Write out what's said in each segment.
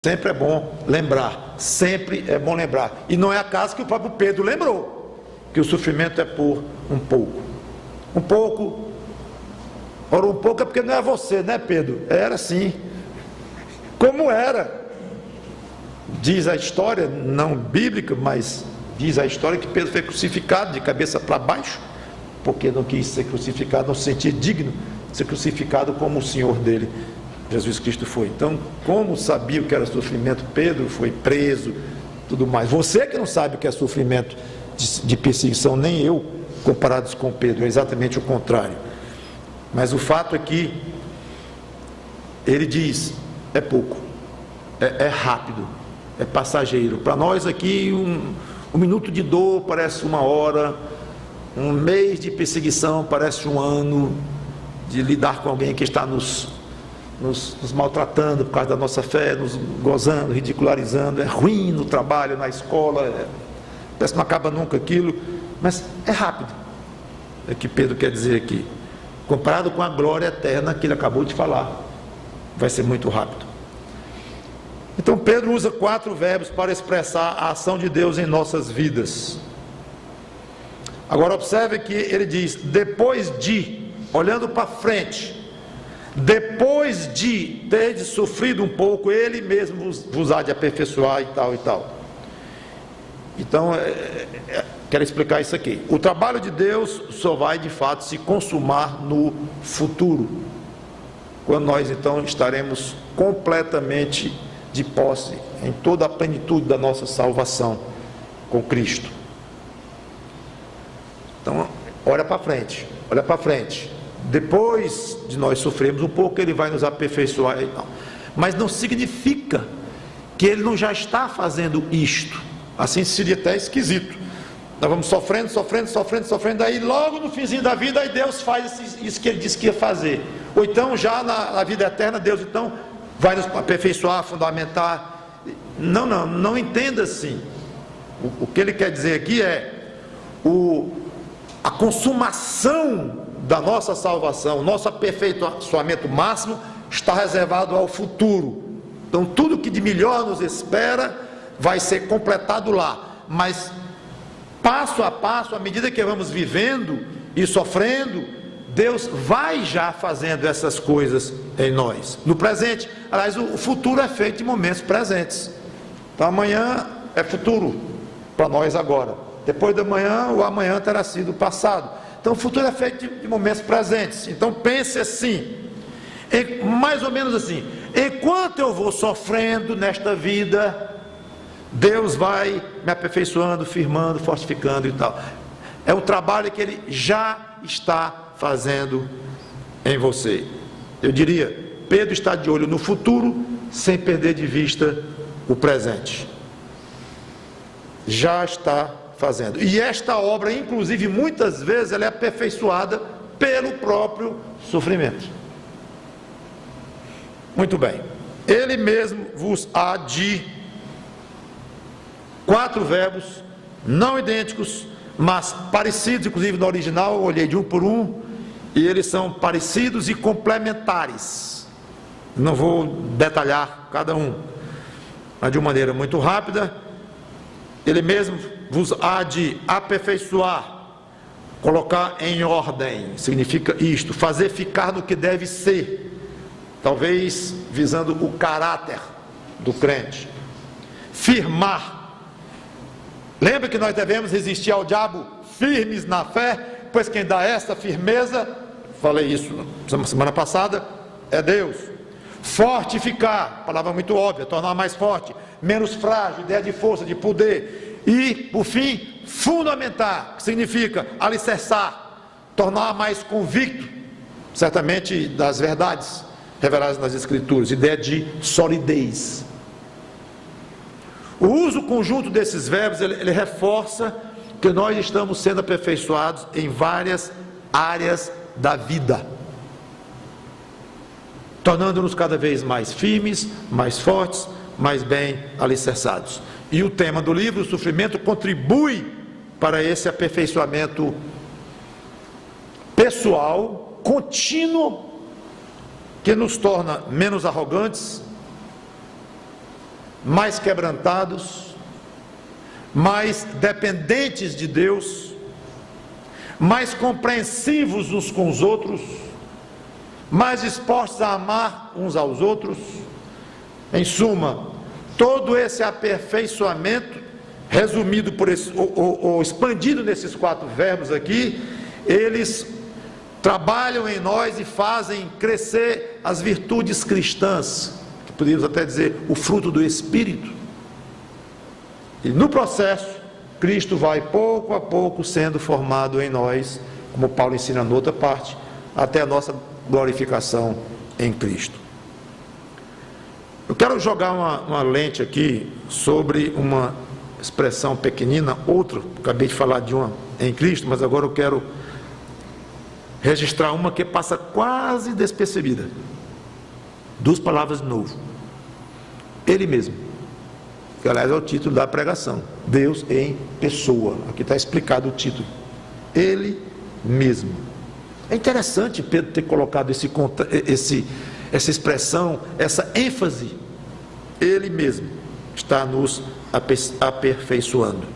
Sempre é bom lembrar, sempre é bom lembrar. E não é acaso que o próprio Pedro lembrou que o sofrimento é por um pouco. Um pouco. Ora, um pouco é porque não é você, né, Pedro? Era assim. Como era? Diz a história, não bíblica, mas diz a história que Pedro foi crucificado de cabeça para baixo, porque não quis ser crucificado, não se sentia digno de ser crucificado como o Senhor dele, Jesus Cristo, foi. Então, como sabia o que era sofrimento, Pedro foi preso, tudo mais. Você que não sabe o que é sofrimento de perseguição, nem eu, comparados com Pedro, é exatamente o contrário. Mas o fato é que ele diz, é pouco, é rápido, é passageiro. Para nós aqui, um minuto de dor parece uma hora, um mês de perseguição parece um ano, de lidar com alguém que está nos maltratando por causa da nossa fé, nos gozando, ridicularizando, é ruim no trabalho, na escola, parece que não acaba nunca aquilo, mas é rápido, é o que Pedro quer dizer aqui, comparado com a glória eterna que ele acabou de falar, vai ser muito rápido. Então Pedro usa 4 verbos para expressar a ação de Deus em nossas vidas. Agora observe que ele diz, depois de, olhando para frente, depois de ter sofrido um pouco, ele mesmo vos há de aperfeiçoar e tal e tal. Então, quero explicar isso aqui. O trabalho de Deus só vai de fato se consumar no futuro, quando nós então estaremos completamente de posse, em toda a plenitude da nossa salvação com Cristo. Então, olha para frente, olha para frente. Depois de nós sofrermos um pouco, ele vai nos aperfeiçoar, mas não significa que ele não já está fazendo isto. Assim seria até esquisito. Nós vamos sofrendo, aí logo no finzinho da vida, aí Deus faz isso que ele disse que ia fazer. Ou então já na vida eterna, Deus então vai nos aperfeiçoar, fundamentar. Não entenda assim. O que ele quer dizer aqui é a consumação da nossa salvação, nosso aperfeiçoamento máximo está reservado ao futuro. Então tudo que de melhor nos espera vai ser completado lá, mas passo a passo, à medida que vamos vivendo e sofrendo, Deus vai já fazendo essas coisas em nós, no presente. Aliás, o futuro é feito de momentos presentes. Então amanhã é futuro para nós agora, depois da manhã, o amanhã terá sido passado. Então o futuro é feito de momentos presentes. Então pense assim, mais ou menos assim, enquanto eu vou sofrendo nesta vida, Deus vai me aperfeiçoando, firmando, fortificando e tal. É o trabalho que Ele já está fazendo em você. Eu diria, Pedro está de olho no futuro, sem perder de vista o presente. Já está fazendo. E esta obra, inclusive, muitas vezes, ela é aperfeiçoada pelo próprio sofrimento. Muito bem. Ele mesmo vos há de, 4 verbos, não idênticos, mas parecidos, inclusive no original, eu olhei de um por um, e eles são parecidos e complementares. Não vou detalhar cada um, mas de uma maneira muito rápida. Ele mesmo vos há de aperfeiçoar, colocar em ordem, significa isto, fazer ficar no que deve ser, talvez visando o caráter do crente, firmar. Lembra que nós devemos resistir ao diabo firmes na fé, pois quem dá esta firmeza, falei isso semana passada, é Deus. Fortificar, palavra muito óbvia, tornar mais forte, menos frágil, ideia de força, de poder. E, por fim, fundamentar, que significa alicerçar, tornar mais convicto, certamente das verdades reveladas nas Escrituras, ideia de solidez. O uso conjunto desses verbos, ele reforça que nós estamos sendo aperfeiçoados em várias áreas da vida, tornando-nos cada vez mais firmes, mais fortes, mais bem alicerçados. E o tema do livro, o sofrimento, contribui para esse aperfeiçoamento pessoal, contínuo, que nos torna menos arrogantes, mais quebrantados, mais dependentes de Deus, mais compreensivos uns com os outros, mais dispostos a amar uns aos outros. Em suma, todo esse aperfeiçoamento, resumido por esse, ou expandido nesses 4 verbos aqui, eles trabalham em nós e fazem crescer as virtudes cristãs, que podemos até dizer o fruto do Espírito. E no processo, Cristo vai pouco a pouco sendo formado em nós, como Paulo ensina na outra parte, até a nossa glorificação em Cristo. Eu quero jogar uma lente aqui sobre uma expressão pequenina, outra, acabei de falar de uma em Cristo, mas agora eu quero registrar uma que passa quase despercebida. 2 palavras de novo. Ele mesmo, que aliás é o título da pregação, Deus em pessoa. Aqui está explicado o título, Ele mesmo. É interessante Pedro ter colocado essa expressão, essa ênfase. Ele mesmo está nos aperfeiçoando.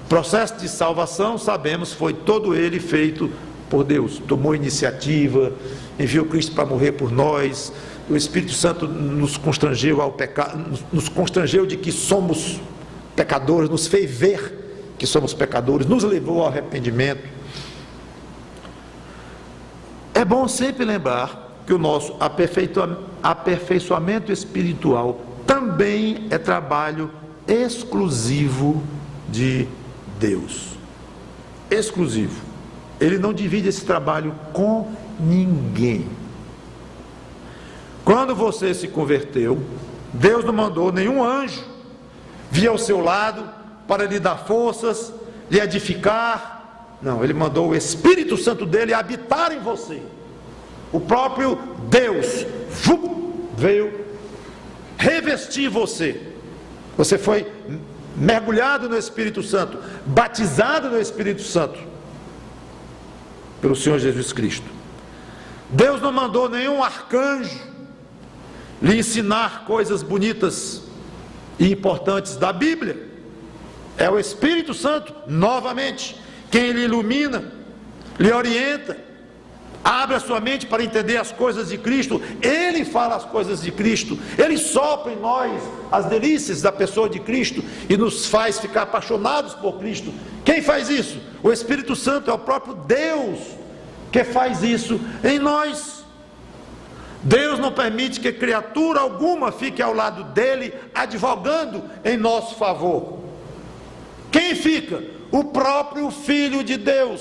O processo de salvação, sabemos, foi todo ele feito por Deus. Tomou iniciativa, enviou Cristo para morrer por nós. O Espírito Santo nos constrangeu ao pecado, nos constrangeu de que somos pecadores, nos fez ver que somos pecadores, nos levou ao arrependimento. É bom sempre lembrar que o nosso aperfeiçoamento espiritual também é trabalho exclusivo de Deus. Exclusivo. Ele não divide esse trabalho com ninguém. Quando você se converteu, Deus não mandou nenhum anjo vir ao seu lado para lhe dar forças, lhe edificar. Não, Ele mandou o Espírito Santo dele habitar em você. O próprio Deus veio revestir você. Você foi mergulhado no Espírito Santo, batizado no Espírito Santo pelo Senhor Jesus Cristo. Deus não mandou nenhum arcanjo lhe ensinar coisas bonitas e importantes da Bíblia. É o Espírito Santo, novamente, quem lhe ilumina, lhe orienta, abre a sua mente para entender as coisas de Cristo. Ele fala as coisas de Cristo, Ele sopra em nós as delícias da pessoa de Cristo e nos faz ficar apaixonados por Cristo. Quem faz isso? O Espírito Santo, é o próprio Deus que faz isso em nós. Deus não permite que criatura alguma fique ao lado dele, advogando em nosso favor. Quem fica? O próprio Filho de Deus,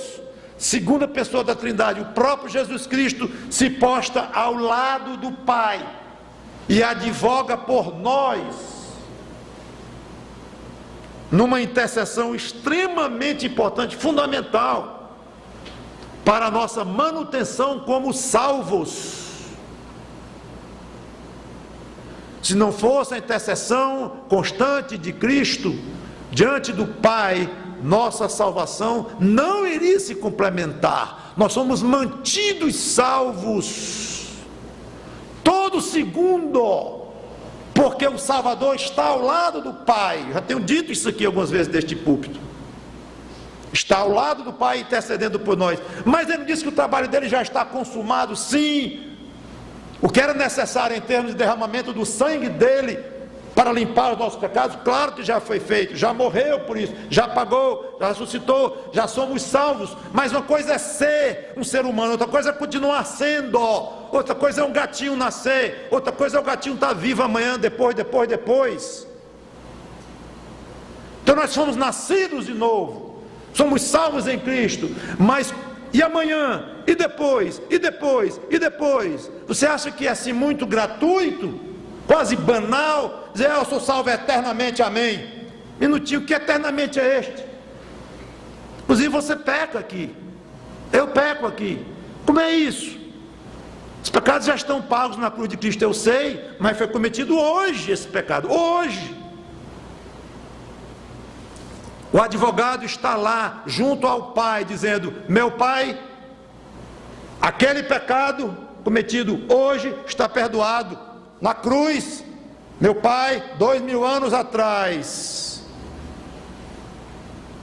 segunda pessoa da Trindade, o próprio Jesus Cristo, se posta ao lado do Pai e advoga por nós, numa intercessão extremamente importante, fundamental, para a nossa manutenção como salvos. Se não fosse a intercessão constante de Cristo diante do Pai, nossa salvação não iria se complementar. Nós somos mantidos salvos todo segundo, porque o Salvador está ao lado do Pai. Já tenho dito isso aqui algumas vezes deste púlpito. Está ao lado do Pai intercedendo por nós. Mas ele disse que o trabalho dele já está consumado. Sim, o que era necessário em termos de derramamento do sangue dele para limpar os nossos pecados, claro que já foi feito, já morreu por isso, já pagou, já ressuscitou, já somos salvos. Mas uma coisa é ser um ser humano, outra coisa é continuar sendo, outra coisa é um gatinho nascer, outra coisa é o gatinho estar vivo amanhã, depois. Então nós fomos nascidos de novo, somos salvos em Cristo, mas e amanhã? E depois? Você acha que é assim muito gratuito? Quase banal, dizer, eu sou salvo eternamente, amém. Minutinho, que eternamente é este? Inclusive você peca aqui, eu peco aqui. Como é isso? Os pecados já estão pagos na cruz de Cristo, eu sei, mas foi cometido hoje esse pecado, hoje. O advogado está lá, junto ao Pai, dizendo, meu Pai, aquele pecado cometido hoje está perdoado na cruz, Meu pai, 2000 anos atrás.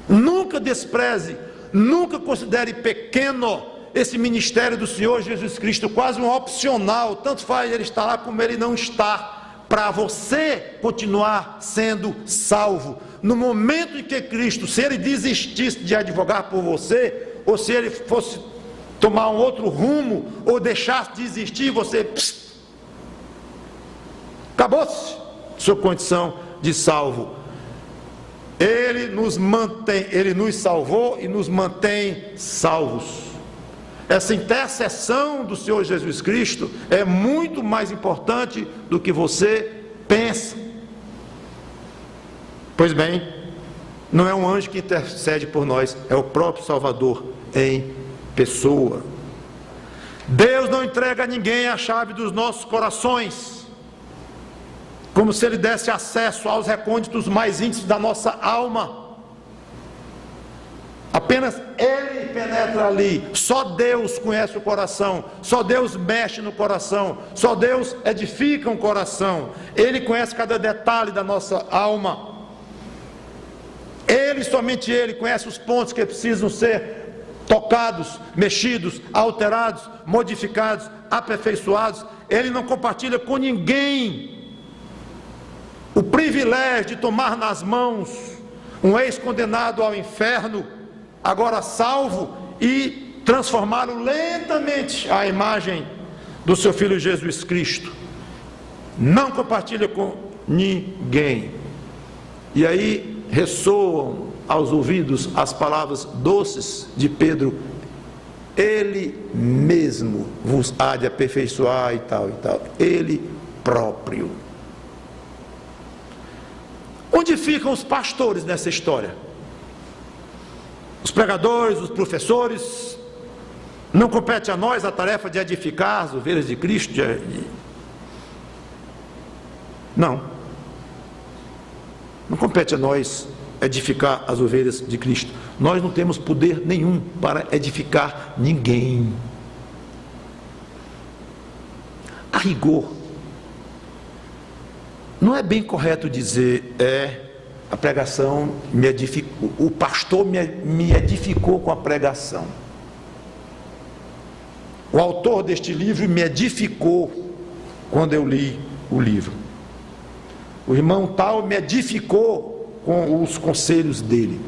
Nunca despreze, nunca considere pequeno esse ministério do Senhor Jesus Cristo, quase um opcional, tanto faz ele estar lá como ele não está, para você continuar sendo salvo. No momento em que Cristo, se ele desistisse de advogar por você, ou se ele fosse tomar um outro rumo, ou deixasse de existir, você acabou-se sua condição de salvo. Ele nos mantém, ele nos salvou e nos mantém salvos. Essa intercessão do Senhor Jesus Cristo é muito mais importante do que você pensa. Pois bem, não é um anjo que intercede por nós, é o próprio Salvador em pessoa. Deus não entrega a ninguém a chave dos nossos corações, como se ele desse acesso aos recônditos mais íntimos da nossa alma. Apenas ele penetra ali. Só Deus conhece o coração, só Deus mexe no coração, só Deus edifica um coração. Ele conhece cada detalhe da nossa alma. Ele, somente ele, conhece os pontos que precisam ser tocados, mexidos, alterados, modificados, aperfeiçoados. Ele não compartilha com ninguém o privilégio de tomar nas mãos um ex-condenado ao inferno, agora salvo, e transformá-lo lentamente à imagem do seu Filho Jesus Cristo. Não compartilha com ninguém. E aí ressoam aos ouvidos as palavras doces de Pedro: ele mesmo vos há de aperfeiçoar e tal, ele próprio. Onde ficam os pastores nessa história? Os pregadores, os professores? Não compete a nós a tarefa de edificar as ovelhas de Cristo? Não compete a nós edificar as ovelhas de Cristo. Nós não temos poder nenhum para edificar ninguém. A rigor, não é bem correto dizer a pregação me edificou, o pastor me edificou com a pregação. O autor deste livro me edificou quando eu li o livro. O irmão tal me edificou com os conselhos dele.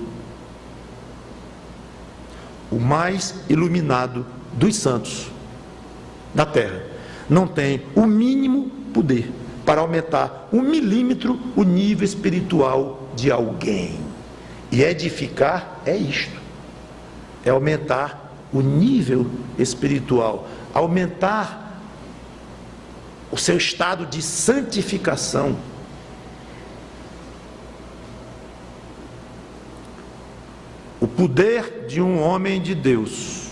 O mais iluminado dos santos da terra não tem o mínimo poder para aumentar 1 milímetro o nível espiritual de alguém. E edificar é isto: é aumentar o nível espiritual, aumentar o seu estado de santificação. O poder de um homem de Deus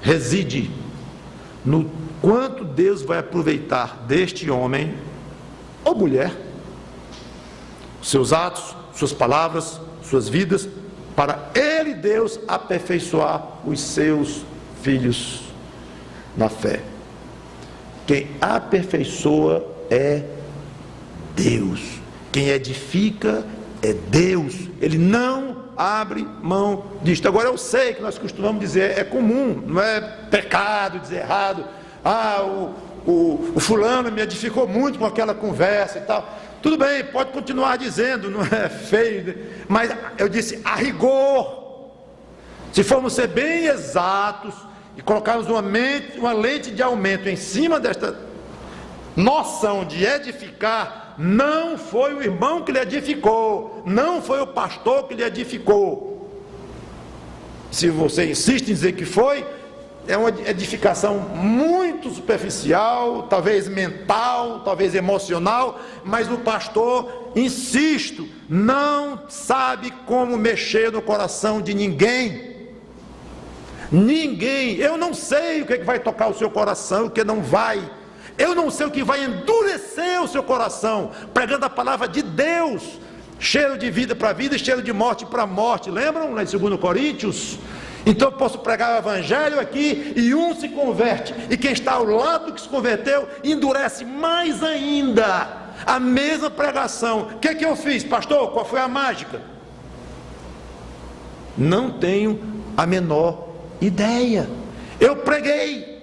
reside no quanto Deus vai aproveitar deste homem ou mulher, seus atos, suas palavras, suas vidas, para ele, Deus, aperfeiçoar os seus filhos na fé. Quem aperfeiçoa é Deus, quem edifica é Deus. Ele não abre mão disto. Agora, eu sei que nós costumamos dizer, é comum, não é pecado dizer errado, o fulano me edificou muito com aquela conversa e tal. Tudo bem, pode continuar dizendo, não é feio, mas eu disse, a rigor, se formos ser bem exatos e colocarmos uma lente de aumento em cima desta noção de edificar, não foi o irmão que lhe edificou, não foi o pastor que lhe edificou. Se você insiste em dizer que foi, é uma edificação muito superficial, talvez mental, talvez emocional, mas o pastor, insisto, não sabe como mexer no coração de ninguém. Ninguém. Eu não sei o que vai tocar o seu coração, o que não vai. Eu não sei o que vai endurecer o seu coração, pregando a palavra de Deus, cheiro de vida para vida e cheiro de morte para morte. Lembram lá em 2 Coríntios? Então eu posso pregar o evangelho aqui e um se converte, e quem está ao lado que se converteu endurece mais ainda, a mesma pregação. O que eu fiz, pastor? Qual foi a mágica? Não tenho a menor ideia. Eu preguei.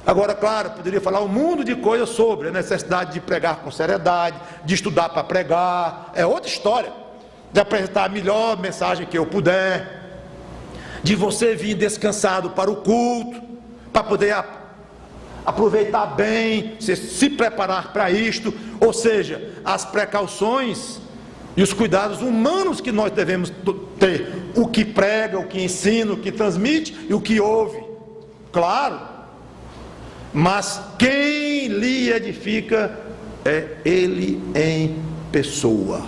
Agora, claro, poderia falar um mundo de coisas sobre a necessidade de pregar com seriedade, de estudar para pregar, é outra história, de apresentar a melhor mensagem que eu puder, de você vir descansado para o culto, para poder aproveitar bem, se preparar para isto, ou seja, as precauções e os cuidados humanos que nós devemos ter, o que prega, o que ensina, o que transmite e o que ouve, claro. Mas quem lhe edifica é Ele em pessoa.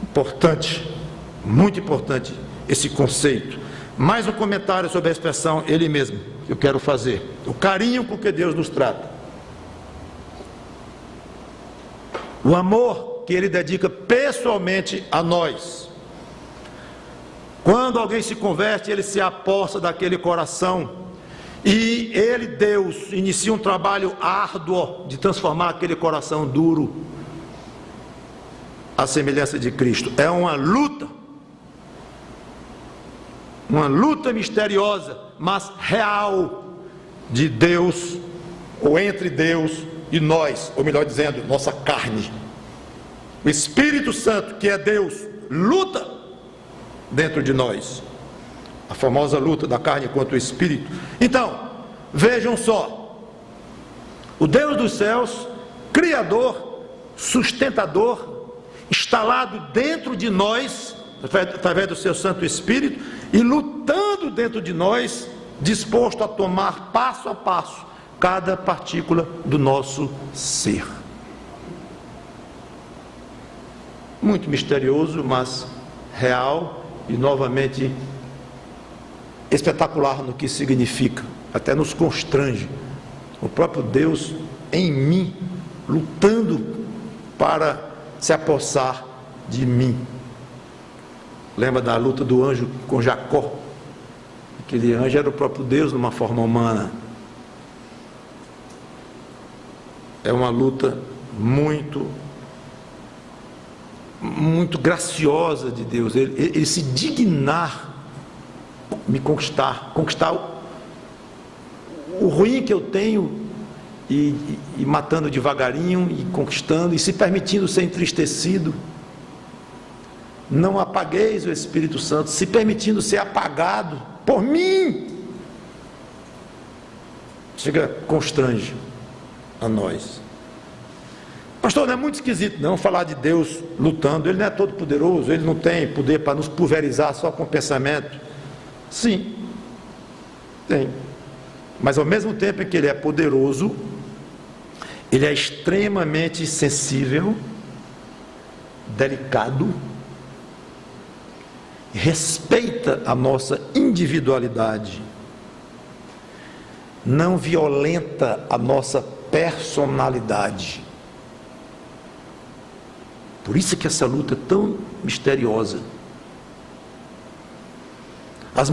Importante, muito importante esse conceito. Mais um comentário sobre a expressão Ele mesmo, que eu quero fazer. O carinho com que Deus nos trata. O amor que Ele dedica pessoalmente a nós. Quando alguém se converte, Ele se aposta daquele coração. E Ele, Deus, inicia um trabalho árduo de transformar aquele coração duro à semelhança de Cristo. É uma luta misteriosa, mas real, de Deus, ou entre Deus e nós, ou melhor dizendo, nossa carne. O Espírito Santo, que é Deus, luta dentro de nós. A famosa luta da carne contra o Espírito. Então, vejam só, o Deus dos céus, Criador, sustentador, instalado dentro de nós, através do seu Santo Espírito, e lutando dentro de nós, disposto a tomar passo a passo cada partícula do nosso ser. Muito misterioso, mas real e novamente espetacular no que significa, até nos constrange. O próprio Deus em mim, lutando para se apossar de mim. Lembra da luta do anjo com Jacó? Aquele anjo era o próprio Deus numa forma humana. É uma luta muito graciosa de Deus. Ele se dignar me conquistar o ruim que eu tenho e matando devagarinho e conquistando e se permitindo ser entristecido. Não apagueis o Espírito Santo, se permitindo ser apagado por mim. Chega, constrange a nós. Pastor, não é muito esquisito não falar de Deus lutando. Ele não é todo poderoso, Ele não tem poder para nos pulverizar só com pensamento. Sim, tem. Mas ao mesmo tempo em que Ele é poderoso, Ele é extremamente sensível, delicado, respeita a nossa individualidade, não violenta a nossa personalidade. Por isso que essa luta é tão misteriosa. As